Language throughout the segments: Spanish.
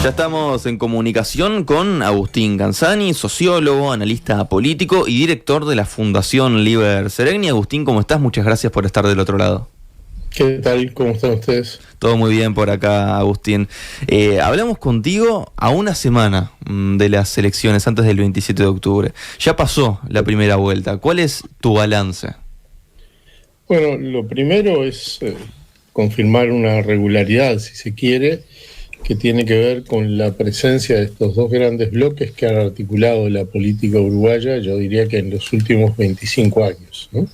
Ya estamos en comunicación con Agustín Canzani, sociólogo, analista político y director de la Fundación Liber Seregni. Agustín, ¿cómo estás? Muchas gracias por estar del otro lado. ¿Qué tal? ¿Cómo están ustedes? Todo muy bien por acá, Agustín. Hablamos contigo a una semana de las elecciones, antes del 27 de octubre. Ya pasó la primera vuelta. ¿Cuál es tu balance? Bueno, lo primero es confirmar una regularidad, si se quiere, que tiene que ver con la presencia de estos dos grandes bloques que han articulado la política uruguaya, yo diría que en los últimos 25 años, ¿no?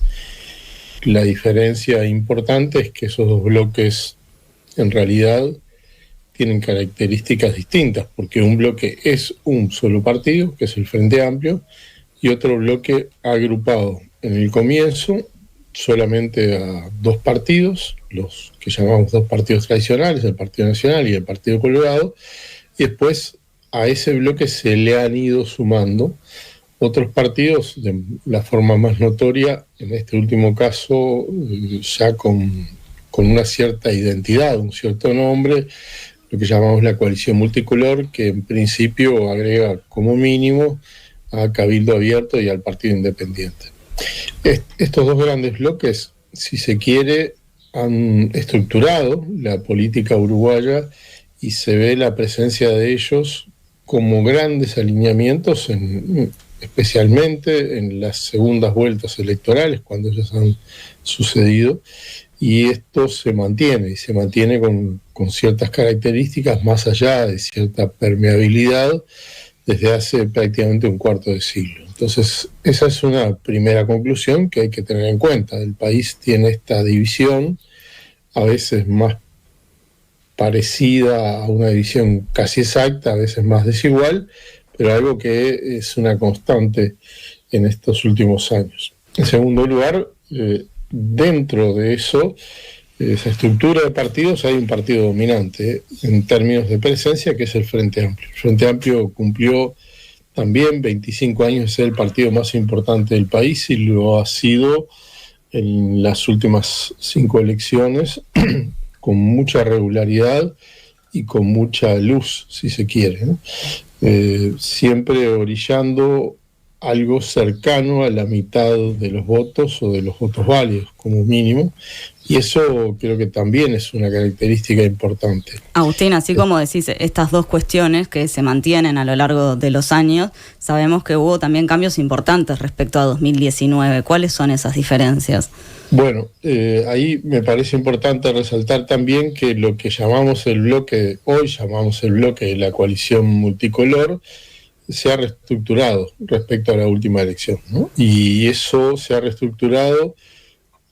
La diferencia importante es que esos dos bloques en realidad tienen características distintas, porque un bloque es un solo partido, que es el Frente Amplio, y otro bloque agrupado en el comienzo solamente a dos partidos, los que llamamos dos partidos tradicionales, el Partido Nacional y el Partido Colorado, y después a ese bloque se le han ido sumando otros partidos de la forma más notoria, en este último caso ya con una cierta identidad, un cierto nombre, lo que llamamos la coalición multicolor, que en principio agrega como mínimo a Cabildo Abierto y al Partido Independiente. Estos dos grandes bloques, si se quiere, han estructurado la política uruguaya y se ve la presencia de ellos como grandes alineamientos, especialmente en las segundas vueltas electorales, cuando ellas han sucedido, y esto se mantiene con ciertas características más allá de cierta permeabilidad desde hace prácticamente un cuarto de siglo. Entonces, esa es una primera conclusión que hay que tener en cuenta. El país tiene esta división, a veces más parecida a una división casi exacta, a veces más desigual, pero algo que es una constante en estos últimos años. En segundo lugar, dentro de eso, esa estructura de partidos, hay un partido dominante en términos de presencia, que es el Frente Amplio. El Frente Amplio cumplió también 25 años de ser el partido más importante del país y lo ha sido en las últimas 5 elecciones con mucha regularidad y con mucha luz, si se quiere, ¿no? Siempre orillando algo cercano a la mitad de los votos o de los votos válidos como mínimo, y eso creo que también es una característica importante. Agustín, así como decís, estas dos cuestiones que se mantienen a lo largo de los años, sabemos que hubo también cambios importantes respecto a 2019. ¿Cuáles son esas diferencias? Bueno, ahí me parece importante resaltar también que lo que llamamos el bloque, hoy llamamos el bloque de la coalición multicolor, se ha reestructurado respecto a la última elección, ¿no? Y eso se ha reestructurado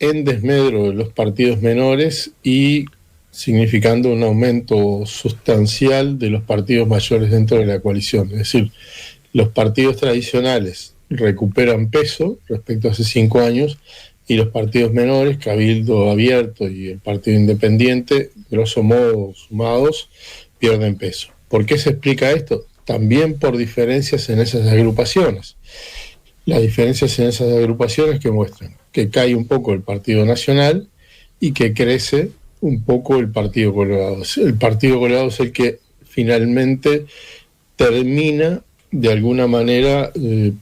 en desmedro de los partidos menores y significando un aumento sustancial de los partidos mayores dentro de la coalición. Es decir, los partidos tradicionales recuperan peso respecto a hace 5 años y los partidos menores, Cabildo Abierto y el Partido Independiente, grosso modo sumados, pierden peso. ¿Por qué se explica esto? También por diferencias en esas agrupaciones. Las diferencias en esas agrupaciones que muestran que cae un poco el Partido Nacional y que crece un poco el Partido Colorado. El Partido Colorado es el que finalmente termina de alguna manera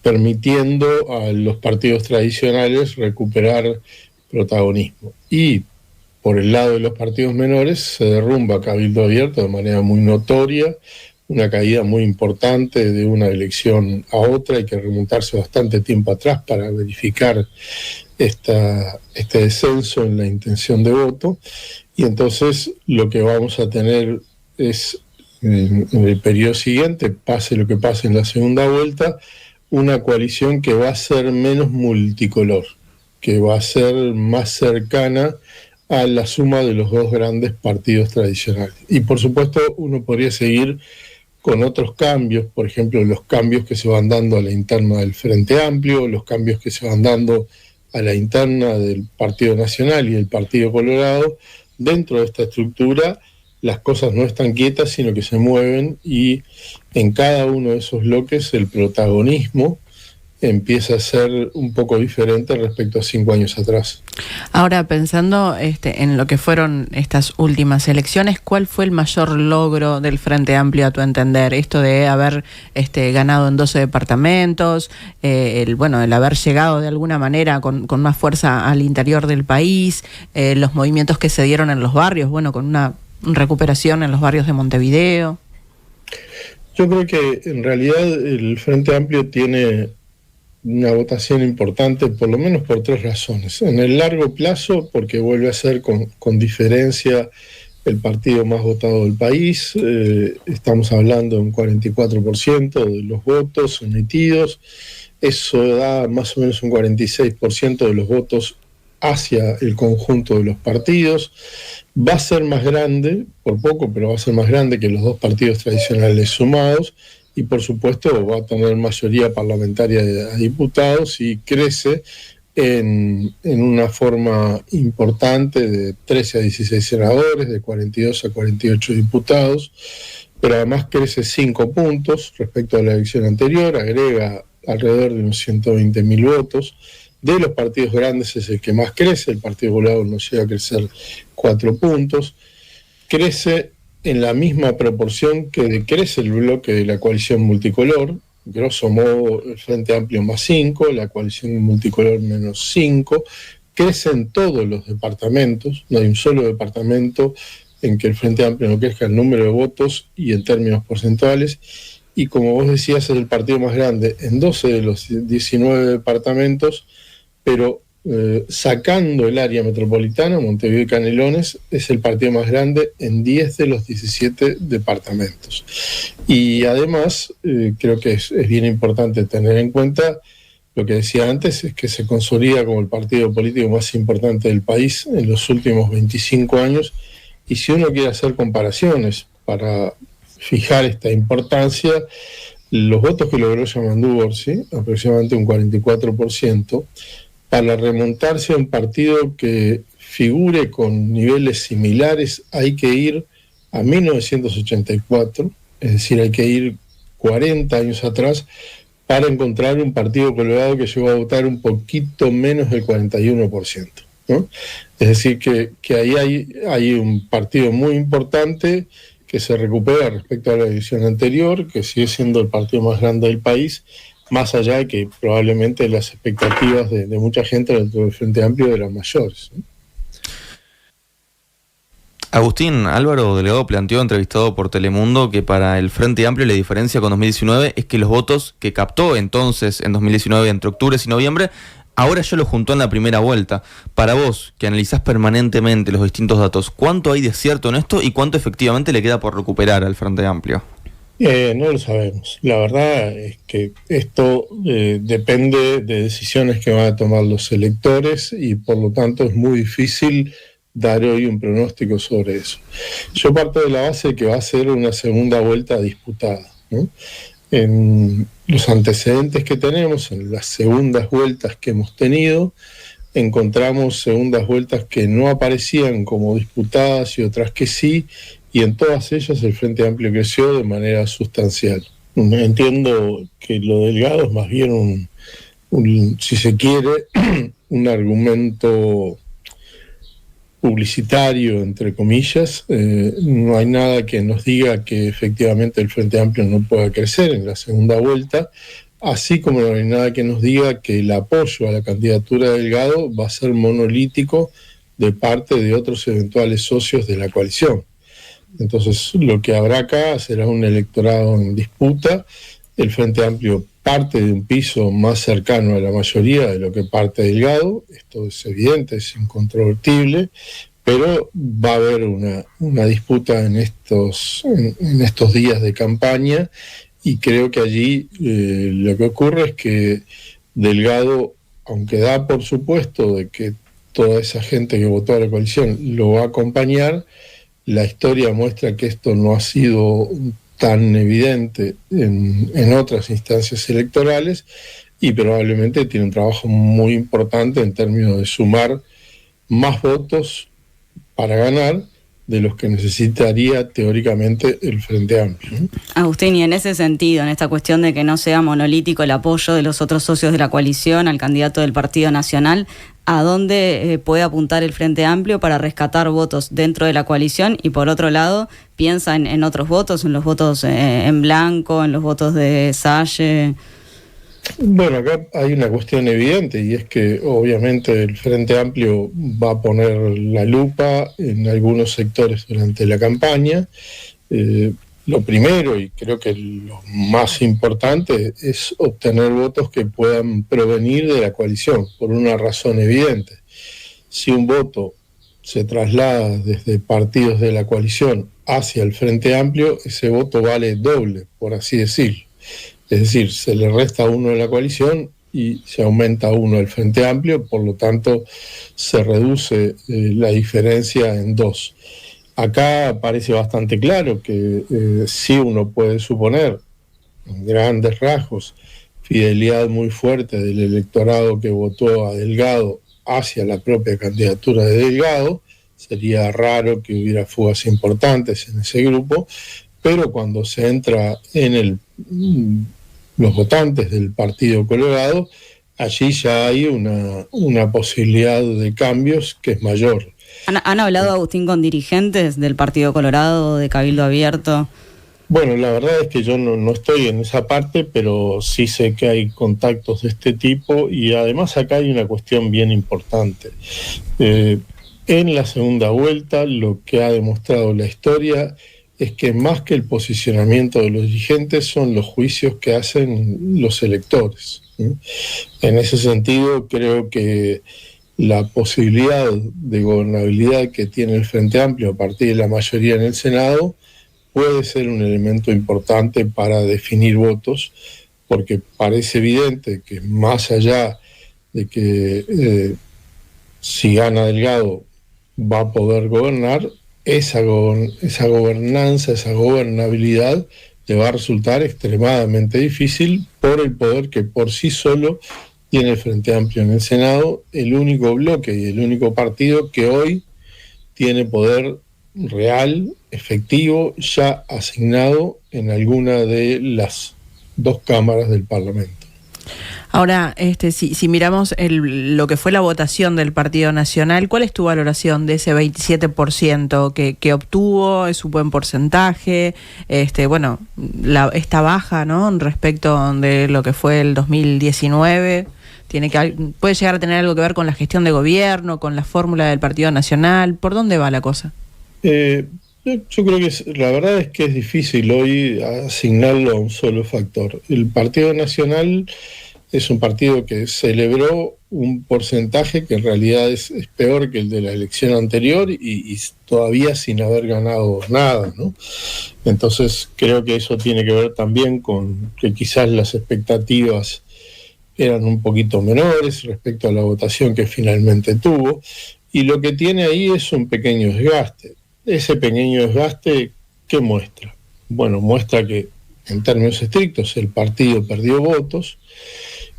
permitiendo a los partidos tradicionales recuperar protagonismo. Y por el lado de los partidos menores se derrumba Cabildo Abierto de manera muy notoria, una caída muy importante de una elección a otra. Hay que remontarse bastante tiempo atrás para verificar este descenso en la intención de voto, y entonces lo que vamos a tener es, en el periodo siguiente, pase lo que pase en la segunda vuelta, una coalición que va a ser menos multicolor, que va a ser más cercana a la suma de los dos grandes partidos tradicionales. Y por supuesto uno podría seguir con otros cambios, por ejemplo, los cambios que se van dando a la interna del Frente Amplio, los cambios que se van dando a la interna del Partido Nacional y del Partido Colorado. Dentro de esta estructura las cosas no están quietas, sino que se mueven, y en cada uno de esos bloques el protagonismo empieza a ser un poco diferente respecto a 5 años atrás. Ahora, pensando en lo que fueron estas últimas elecciones, ¿cuál fue el mayor logro del Frente Amplio a tu entender? Esto de haber ganado en 12 departamentos, el haber llegado de alguna manera con más fuerza al interior del país, los movimientos que se dieron en los barrios, con una recuperación en los barrios de Montevideo. Yo creo que en realidad el Frente Amplio tiene una votación importante, por lo menos por 3 razones. En el largo plazo, porque vuelve a ser con diferencia el partido más votado del país. Estamos hablando de un 44% de los votos emitidos. Eso da más o menos un 46% de los votos hacia el conjunto de los partidos. Va a ser más grande, por poco, pero va a ser más grande que los 2 partidos tradicionales sumados, y por supuesto va a tener mayoría parlamentaria de diputados y crece en una forma importante de 13 a 16 senadores, de 42 a 48 diputados, pero además crece 5 puntos respecto a la elección anterior, agrega alrededor de unos 120.000 votos. De los partidos grandes es el que más crece, el Partido Popular no llega a crecer 4 puntos, crece en la misma proporción que decrece el bloque de la coalición multicolor, grosso modo el Frente Amplio más 5, la coalición multicolor menos 5, crece en todos los departamentos, no hay un solo departamento en que el Frente Amplio no crezca el número de votos y en términos porcentuales, y como vos decías es el partido más grande en 12 de los 19 departamentos, pero sacando el área metropolitana, Montevideo y Canelones, es el partido más grande en 10 de los 17 departamentos. Y además, creo que es bien importante tener en cuenta lo que decía antes, es que se consolida como el partido político más importante del país en los últimos 25 años, y si uno quiere hacer comparaciones para fijar esta importancia, los votos que logró Yamandú Orsi, aproximadamente un 44%, para remontarse a un partido que figure con niveles similares hay que ir a 1984, es decir, hay que ir 40 años atrás para encontrar un partido colorado que llegó a votar un poquito menos del 41%, ¿no? Es decir, que ahí hay un partido muy importante que se recupera respecto a la elección anterior, que sigue siendo el partido más grande del país, más allá de que probablemente las expectativas de mucha gente dentro del Frente Amplio eran mayores, ¿no? Agustín, Álvaro Delgado planteó, entrevistado por Telemundo, que para el Frente Amplio la diferencia con 2019 es que los votos que captó entonces en 2019 entre octubre y noviembre, ahora ya los juntó en la primera vuelta. Para vos, que analizás permanentemente los distintos datos, ¿cuánto hay de cierto en esto y cuánto efectivamente le queda por recuperar al Frente Amplio? No lo sabemos. La verdad es que esto depende de decisiones que van a tomar los electores y por lo tanto es muy difícil dar hoy un pronóstico sobre eso. Yo parto de la base de que va a ser una segunda vuelta disputada, ¿no? En los antecedentes que tenemos, en las segundas vueltas que hemos tenido, encontramos segundas vueltas que no aparecían como disputadas y otras que sí, y en todas ellas el Frente Amplio creció de manera sustancial. Entiendo que lo Delgado es más bien si se quiere, un argumento publicitario, entre comillas. No hay nada que nos diga que efectivamente el Frente Amplio no pueda crecer en la segunda vuelta, así como no hay nada que nos diga que el apoyo a la candidatura de Delgado va a ser monolítico de parte de otros eventuales socios de la coalición. Entonces, lo que habrá acá será un electorado en disputa. El Frente Amplio parte de un piso más cercano a la mayoría de lo que parte Delgado. Esto es evidente, es incontrovertible, pero va a haber una disputa en estos días de campaña, y creo que allí lo que ocurre es que Delgado, aunque da por supuesto de que toda esa gente que votó a la coalición lo va a acompañar, la historia muestra que esto no ha sido tan evidente en otras instancias electorales, y probablemente tiene un trabajo muy importante en términos de sumar más votos para ganar de los que necesitaría teóricamente el Frente Amplio. Agustín, y en ese sentido, en esta cuestión de que no sea monolítico el apoyo de los otros socios de la coalición al candidato del Partido Nacional, ¿a dónde puede apuntar el Frente Amplio para rescatar votos dentro de la coalición? Y por otro lado, ¿piensa en otros votos, en los votos en blanco, en los votos de Salle? Bueno, acá hay una cuestión evidente, y es que obviamente el Frente Amplio va a poner la lupa en algunos sectores durante la campaña. Lo primero, y creo que lo más importante, es obtener votos que puedan provenir de la coalición, por una razón evidente. Si un voto se traslada desde partidos de la coalición hacia el Frente Amplio, ese voto vale doble, por así decirlo. Es decir, se le resta uno de la coalición y se aumenta uno del Frente Amplio, por lo tanto se reduce la diferencia en dos. Acá parece bastante claro que sí uno puede suponer, en grandes rasgos, fidelidad muy fuerte del electorado que votó a Delgado hacia la propia candidatura de Delgado. Sería raro que hubiera fugas importantes en ese grupo, pero cuando se entra en los votantes del Partido Colorado, allí ya hay una posibilidad de cambios que es mayor. ¿Han hablado, Agustín, con dirigentes del Partido Colorado, de Cabildo Abierto? Bueno, la verdad es que yo no estoy en esa parte, pero sí sé que hay contactos de este tipo, y además acá hay una cuestión bien importante. En la segunda vuelta, lo que ha demostrado la historia es que más que el posicionamiento de los dirigentes son los juicios que hacen los electores. En ese sentido, creo que la posibilidad de gobernabilidad que tiene el Frente Amplio a partir de la mayoría en el Senado puede ser un elemento importante para definir votos, porque parece evidente que más allá de que si gana Delgado va a poder gobernar, esa gobernanza, esa gobernabilidad le va a resultar extremadamente difícil por el poder que por sí solo tiene el Frente Amplio en el Senado, el único bloque y el único partido que hoy tiene poder real, efectivo, ya asignado en alguna de las dos cámaras del Parlamento. Ahora, si miramos lo que fue la votación del Partido Nacional, ¿cuál es tu valoración de ese 27% que obtuvo? ¿Es un buen porcentaje? Esta baja, ¿no?, respecto de lo que fue el 2019, ¿puede llegar a tener algo que ver con la gestión de gobierno, con la fórmula del Partido Nacional? ¿Por dónde va la cosa? Yo creo que la verdad es que es difícil hoy asignarlo a un solo factor. El Partido Nacional es un partido que celebró un porcentaje que en realidad es peor que el de la elección anterior y todavía sin haber ganado nada, ¿no? Entonces creo que eso tiene que ver también con que quizás las expectativas eran un poquito menores respecto a la votación que finalmente tuvo, y lo que tiene ahí es un pequeño desgaste. Ese pequeño desgaste, ¿qué muestra? Bueno, muestra que en términos estrictos el partido perdió votos,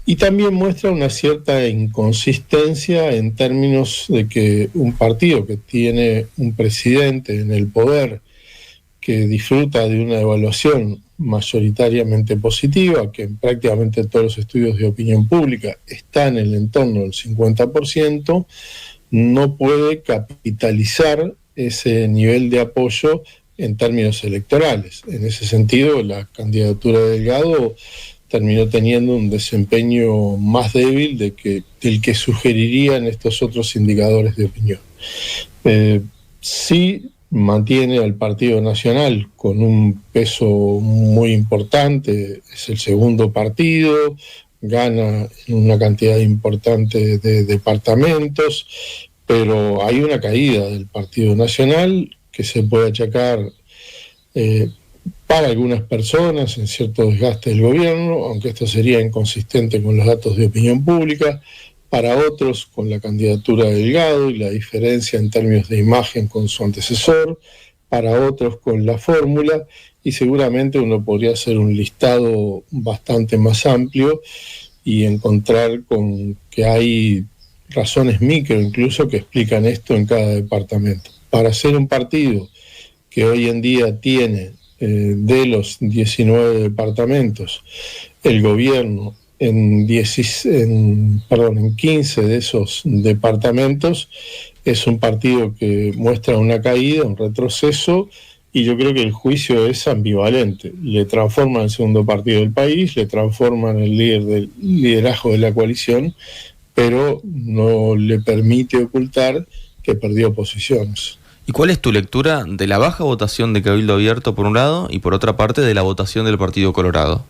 y también muestra una cierta inconsistencia en términos de que un partido que tiene un presidente en el poder que disfruta de una evaluación mayoritariamente positiva, que en prácticamente todos los estudios de opinión pública está en el entorno del 50%, no puede capitalizar ese nivel de apoyo en términos electorales. En ese sentido, la candidatura de Delgado terminó teniendo un desempeño más débil del que sugerirían estos otros indicadores de opinión. Sí mantiene al Partido Nacional con un peso muy importante, es el segundo partido, gana en una cantidad importante de departamentos, pero hay una caída del Partido Nacional que se puede achacar para algunas personas en cierto desgaste del gobierno, aunque esto sería inconsistente con los datos de opinión pública, para otros con la candidatura de Delgado y la diferencia en términos de imagen con su antecesor, para otros con la fórmula, y seguramente uno podría hacer un listado bastante más amplio y encontrar con que hay razones micro incluso que explican esto en cada departamento. para ser un partido que hoy en día tiene de los 19 departamentos, el gobierno en 15 de esos departamentos, es un partido que muestra una caída, un retroceso, y yo creo que el juicio es ambivalente. Le transforma en el segundo partido del país, le transforma en el líder del liderazgo de la coalición, pero no le permite ocultar que perdió posiciones. ¿Y cuál es tu lectura de la baja votación de Cabildo Abierto por un lado y por otra parte de la votación del Partido Colorado?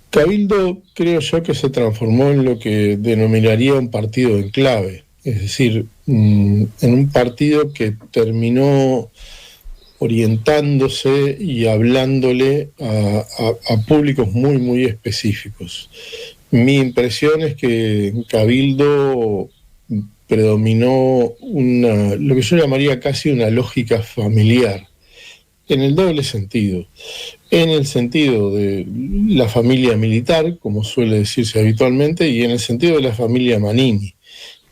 Cabildo creo yo que se transformó en lo que denominaría un partido enclave, es decir, en un partido que terminó orientándose y hablándole a públicos muy, muy específicos. Mi impresión es que en Cabildo predominó lo que yo llamaría casi una lógica familiar, en el doble sentido. En el sentido de la familia militar, como suele decirse habitualmente, y en el sentido de la familia Manini.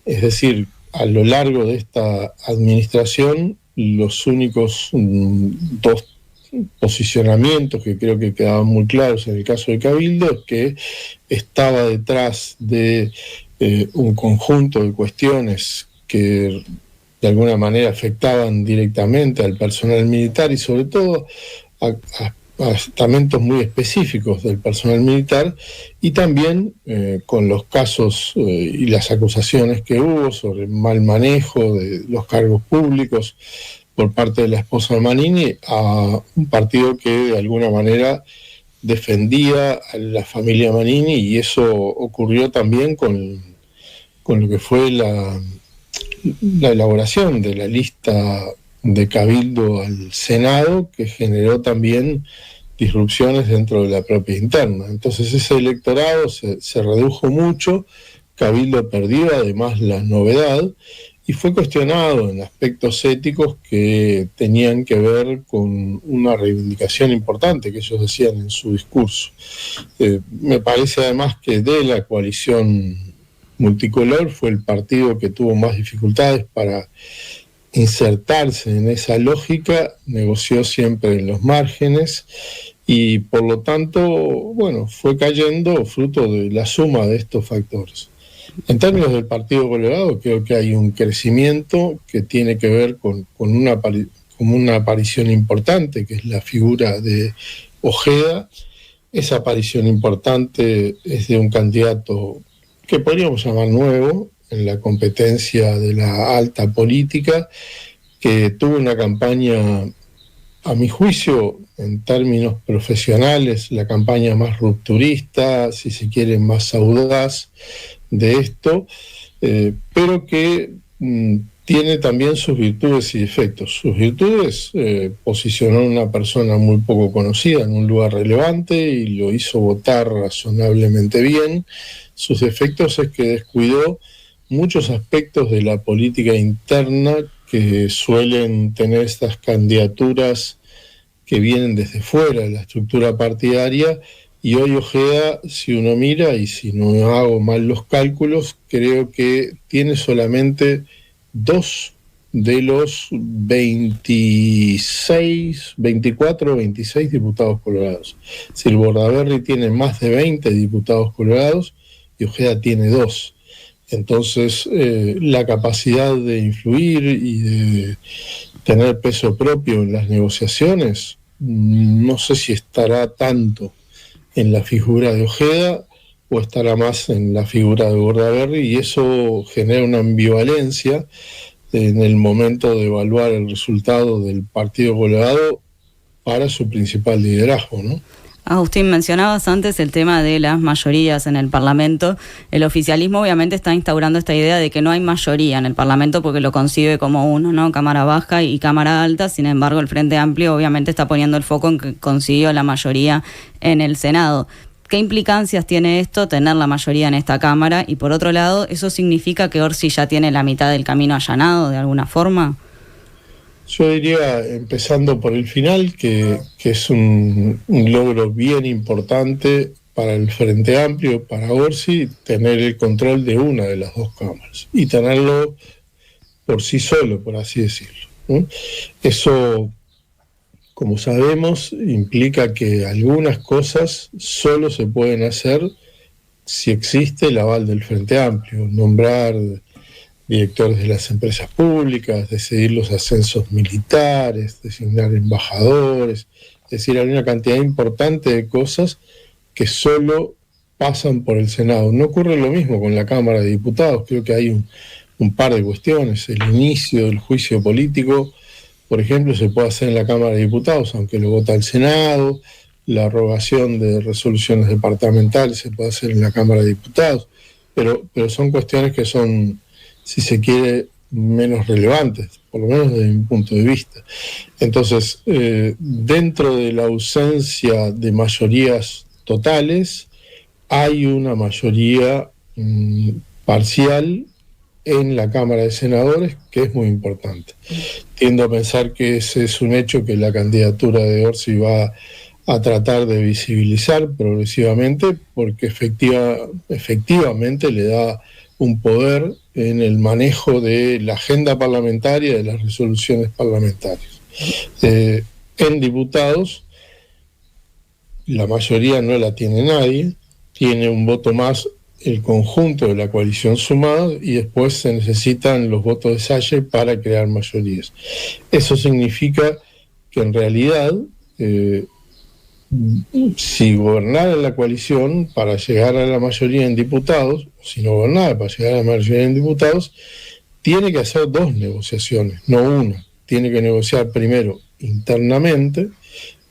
Es decir, a lo largo de esta administración, los únicos dos posicionamientos que creo que quedaban muy claros en el caso de Cabildo es que estaba detrás de un conjunto de cuestiones que de alguna manera afectaban directamente al personal militar y sobre todo a estamentos muy específicos del personal militar, y también con los casos y las acusaciones que hubo sobre mal manejo de los cargos públicos por parte de la esposa de Manini, a un partido que de alguna manera defendía a la familia Manini, y eso ocurrió también con lo que fue la elaboración de la lista de Cabildo al Senado, que generó también disrupciones dentro de la propia interna. Entonces ese electorado se redujo mucho, Cabildo perdió además la novedad y fue cuestionado en aspectos éticos que tenían que ver con una reivindicación importante que ellos decían en su discurso. Me parece además que de la coalición multicolor fue el partido que tuvo más dificultades para insertarse en esa lógica, negoció siempre en los márgenes y por lo tanto, bueno, fue cayendo fruto de la suma de estos factores. En términos del Partido Colorado, creo que hay un crecimiento que tiene que ver con una aparición importante, que es la figura de Ojeda. Esa aparición importante es de un candidato que podríamos llamar nuevo en la competencia de la alta política, que tuvo una campaña, a mi juicio, en términos profesionales, la campaña más rupturista, si se quiere, más audaz de esto, pero que tiene también sus virtudes y defectos. Sus virtudes, posicionó a una persona muy poco conocida en un lugar relevante y lo hizo votar razonablemente bien. Sus defectos es que descuidó muchos aspectos de la política interna que suelen tener estas candidaturas que vienen desde fuera de la estructura partidaria, y hoy Ojeda, si uno mira, y si no hago mal los cálculos, creo que tiene solamente 2 de los 24 o 26 diputados colorados. Si el Bordaberry tiene más de 20 diputados colorados y Ojeda tiene 2. Entonces, la capacidad de influir y de tener peso propio en las negociaciones, no sé si estará tanto en la figura de Ojeda o estará más en la figura de Bordaberry, y eso genera una ambivalencia en el momento de evaluar el resultado del Partido Colorado para su principal liderazgo, ¿no? Agustín, mencionabas antes el tema de las mayorías en el Parlamento. El oficialismo obviamente está instaurando esta idea de que no hay mayoría en el Parlamento porque lo concibe como uno, ¿no? Cámara baja y Cámara alta. Sin embargo, el Frente Amplio obviamente está poniendo el foco en que consiguió la mayoría en el Senado. ¿Qué implicancias tiene esto, tener la mayoría en esta Cámara? Y por otro lado, ¿eso significa que Orsi ya tiene la mitad del camino allanado de alguna forma? Yo diría, empezando por el final, que es un logro bien importante para el Frente Amplio, para Orsi, tener el control de una de las dos cámaras y tenerlo por sí solo, por así decirlo, ¿no? Eso, como sabemos, implica que algunas cosas solo se pueden hacer si existe el aval del Frente Amplio, nombrar directores de las empresas públicas, decidir los ascensos militares, designar embajadores, es decir, hay una cantidad importante de cosas que solo pasan por el Senado. No ocurre lo mismo con la Cámara de Diputados, creo que hay un par de cuestiones. El inicio del juicio político, por ejemplo, se puede hacer en la Cámara de Diputados, aunque lo vota el Senado. La arogación de resoluciones departamentales se puede hacer en la Cámara de Diputados, pero son cuestiones que son, si se quiere, menos relevantes, por lo menos desde mi punto de vista. Entonces, dentro de la ausencia de mayorías totales, hay una mayoría parcial en la Cámara de Senadores, que es muy importante. Tiendo a pensar que ese es un hecho que la candidatura de Orsi va a tratar de visibilizar progresivamente, porque efectivamente le da un poder en el manejo de la agenda parlamentaria, de las resoluciones parlamentarias. En diputados, la mayoría no la tiene nadie, tiene un voto más el conjunto de la coalición sumada, y después se necesitan los votos de Salle para crear mayorías. Eso significa que en realidad, si gobernara la coalición para llegar a la mayoría en diputados, si no gobernara para llegar a la mayoría en diputados, tiene que hacer dos negociaciones, no una. Tiene que negociar primero internamente,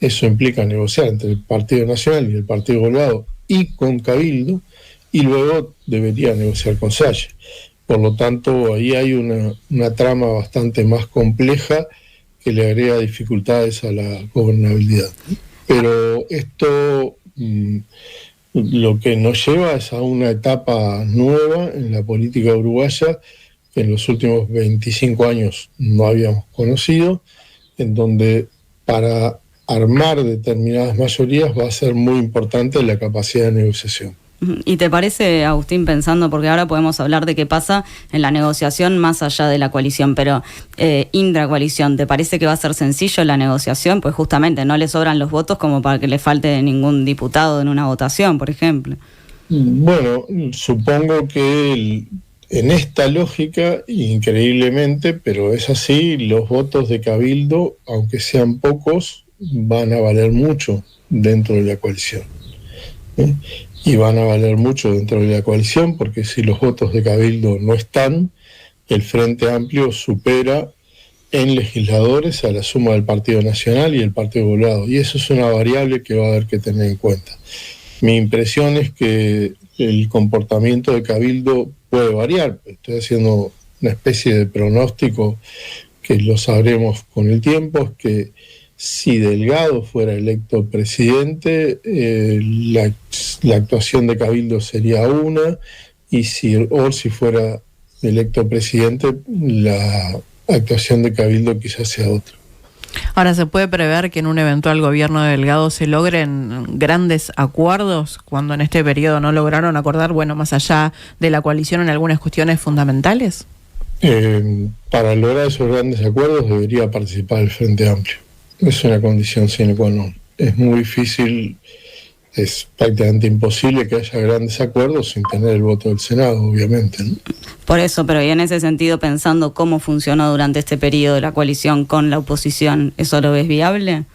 eso implica negociar entre el Partido Nacional y el Partido Colorado y con Cabildo, y luego debería negociar con Salle. Por lo tanto, ahí hay una trama bastante más compleja que le agrega dificultades a la gobernabilidad. Pero esto lo que nos lleva es a una etapa nueva en la política uruguaya que en los últimos 25 años no habíamos conocido, en donde para armar determinadas mayorías va a ser muy importante la capacidad de negociación. ¿Y te parece, Agustín, pensando, porque ahora podemos hablar de qué pasa en la negociación más allá de la coalición, pero intracoalición, ¿te parece que va a ser sencillo la negociación? Pues justamente no le sobran los votos como para que le falte ningún diputado en una votación, por ejemplo. Bueno, supongo que en esta lógica, increíblemente, pero es así, los votos de Cabildo, aunque sean pocos, van a valer mucho dentro de la coalición. Y van a valer mucho dentro de la coalición, porque si los votos de Cabildo no están, el Frente Amplio supera en legisladores a la suma del Partido Nacional y el Partido Colorado, y eso es una variable que va a haber que tener en cuenta. Mi impresión es que el comportamiento de Cabildo puede variar. Estoy haciendo una especie de pronóstico que lo sabremos con el tiempo, es que si Delgado fuera electo presidente, la actuación de Cabildo sería una, y si Orsi fuera electo presidente, la actuación de Cabildo quizás sea otra. Ahora, ¿se puede prever que en un eventual gobierno de Delgado se logren grandes acuerdos cuando en este periodo no lograron acordar, bueno, más allá de la coalición en algunas cuestiones fundamentales? Para lograr esos grandes acuerdos debería participar el Frente Amplio. Es una condición sine qua non. Es muy difícil, es prácticamente imposible que haya grandes acuerdos sin tener el voto del Senado, obviamente, ¿no? Por eso, pero y en ese sentido, pensando cómo funcionó durante este periodo la coalición con la oposición, ¿eso lo ves viable?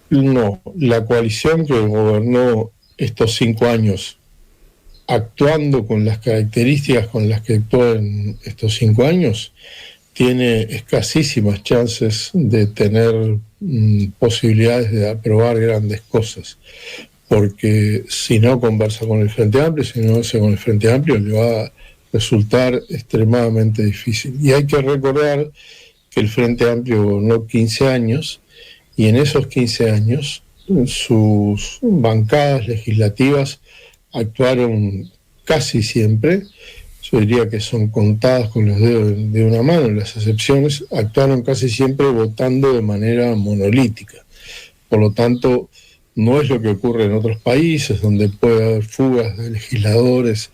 No, la coalición que gobernó estos 5 años, actuando con las características con las que actuó en estos 5 años, tiene escasísimas chances de tener posibilidades de aprobar grandes cosas, porque si no conversa con el Frente Amplio, si no conversa con el Frente Amplio, le va a resultar extremadamente difícil. Y hay que recordar que el Frente Amplio gobernó 15 años, y en esos 15 años sus bancadas legislativas actuaron casi siempre, yo diría que son contadas con los dedos de una mano, las excepciones, actuaron casi siempre votando de manera monolítica. Por lo tanto, no es lo que ocurre en otros países, donde puede haber fugas de legisladores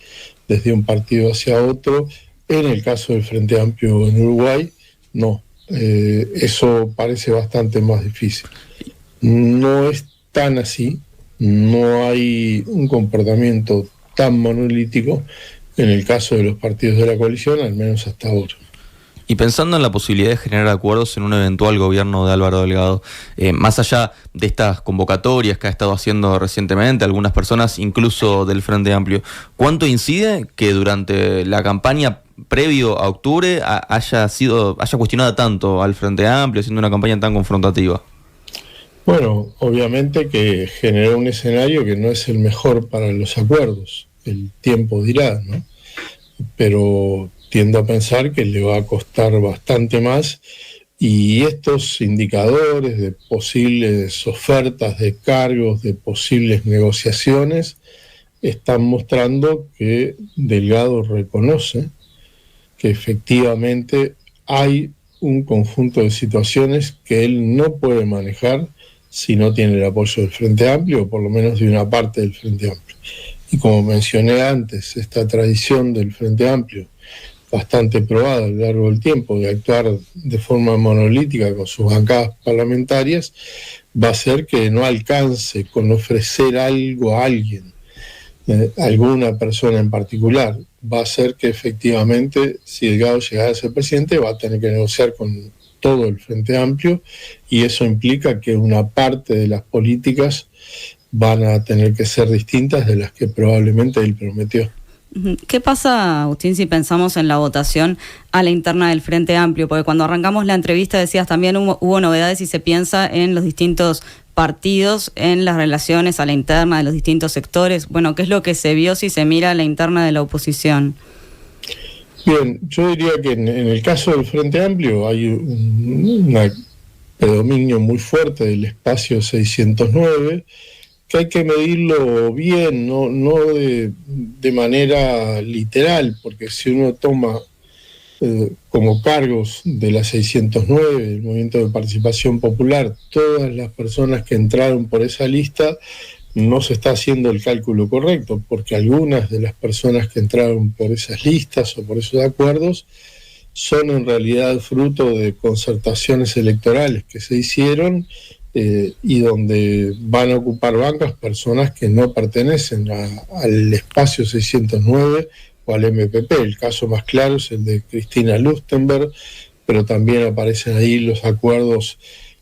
desde un partido hacia otro. En el caso del Frente Amplio en Uruguay, no. Eso parece bastante más difícil. No es tan así, no hay un comportamiento tan monolítico en el caso de los partidos de la coalición, al menos hasta ahora. Y pensando en la posibilidad de generar acuerdos en un eventual gobierno de Álvaro Delgado, más allá de estas convocatorias que ha estado haciendo recientemente algunas personas, incluso del Frente Amplio, ¿cuánto incide que durante la campaña previo a octubre haya cuestionado tanto al Frente Amplio, haciendo una campaña tan confrontativa? Bueno, obviamente que generó un escenario que no es el mejor para los acuerdos. El tiempo dirá, ¿no? Pero tiendo a pensar que le va a costar bastante más, y estos indicadores de posibles ofertas de cargos, de posibles negociaciones, están mostrando que Delgado reconoce que efectivamente hay un conjunto de situaciones que él no puede manejar si no tiene el apoyo del Frente Amplio, o por lo menos de una parte del Frente Amplio. Y como mencioné antes, esta tradición del Frente Amplio, bastante probada a lo largo del tiempo, de actuar de forma monolítica con sus bancadas parlamentarias, va a hacer que no alcance con ofrecer algo a alguien, alguna persona en particular. Va a hacer que efectivamente, si Delgado llegara a ser presidente, va a tener que negociar con todo el Frente Amplio, y eso implica que una parte de las políticas van a tener que ser distintas de las que probablemente él prometió. ¿Qué pasa, Agustín, si pensamos en la votación a la interna del Frente Amplio? Porque cuando arrancamos la entrevista decías también hubo novedades y se piensa en los distintos partidos, en las relaciones a la interna de los distintos sectores. Bueno, ¿qué es lo que se vio si se mira a la interna de la oposición? Bien, yo diría que en el caso del Frente Amplio hay un predominio muy fuerte del espacio 609, que hay que medirlo bien, no de manera literal, porque si uno toma como cargos de la 609, el Movimiento de Participación Popular, todas las personas que entraron por esa lista, no se está haciendo el cálculo correcto, porque algunas de las personas que entraron por esas listas o por esos acuerdos son en realidad fruto de concertaciones electorales que se hicieron, y donde van a ocupar bancas personas que no pertenecen al espacio 609 o al MPP. El caso más claro es el de Cristina Lustenberg, pero también aparecen ahí los acuerdos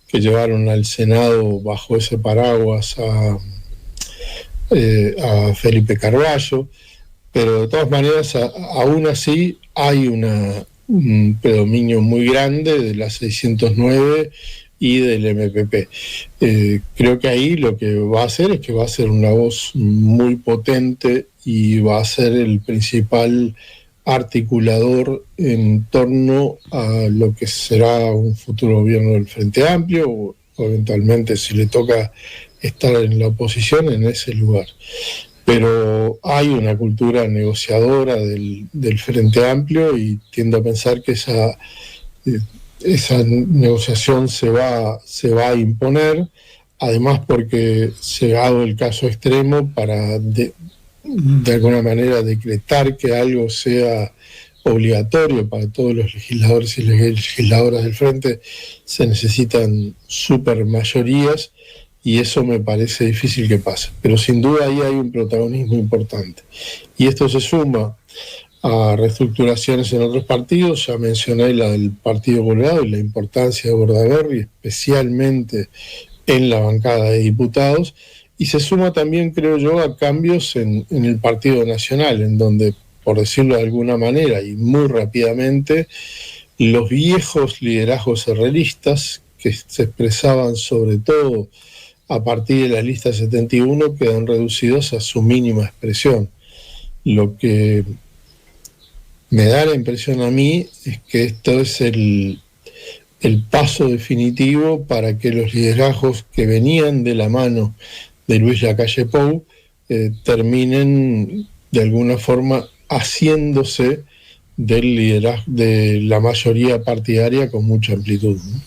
que llevaron al Senado bajo ese paraguas a Felipe Carballo. Pero de todas maneras, aún así hay un predominio muy grande de la 609 y del MPP. Creo que ahí lo que va a hacer es que va a ser una voz muy potente y va a ser el principal articulador en torno a lo que será un futuro gobierno del Frente Amplio, o eventualmente, si le toca estar en la oposición, en ese lugar. Pero hay una cultura negociadora del Frente Amplio, y tiendo a pensar que esa negociación se va a imponer, además porque, llegado el caso extremo, para de alguna manera decretar que algo sea obligatorio para todos los legisladores y legisladoras del Frente, se necesitan supermayorías, y eso me parece difícil que pase. Pero sin duda ahí hay un protagonismo importante. Y esto se suma a reestructuraciones en otros partidos. Ya mencioné la del Partido Colorado y la importancia de Bordaberry, especialmente en la bancada de diputados, y se suma también, creo yo, a cambios en el Partido Nacional, en donde, por decirlo de alguna manera y muy rápidamente, los viejos liderazgos herreristas, que se expresaban sobre todo a partir de la lista 71, quedan reducidos a su mínima expresión. Lo que me da la impresión a mí es que esto es el paso definitivo para que los liderazgos que venían de la mano de Luis Lacalle Pou terminen de alguna forma haciéndose del liderazgo de la mayoría partidaria con mucha amplitud, ¿no?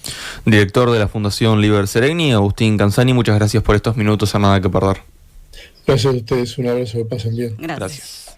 Director de la Fundación Liber Seregni, Agustín Canzani, muchas gracias por estos minutos a Nada que Perder. Gracias a ustedes, un abrazo, que pasen bien. Gracias.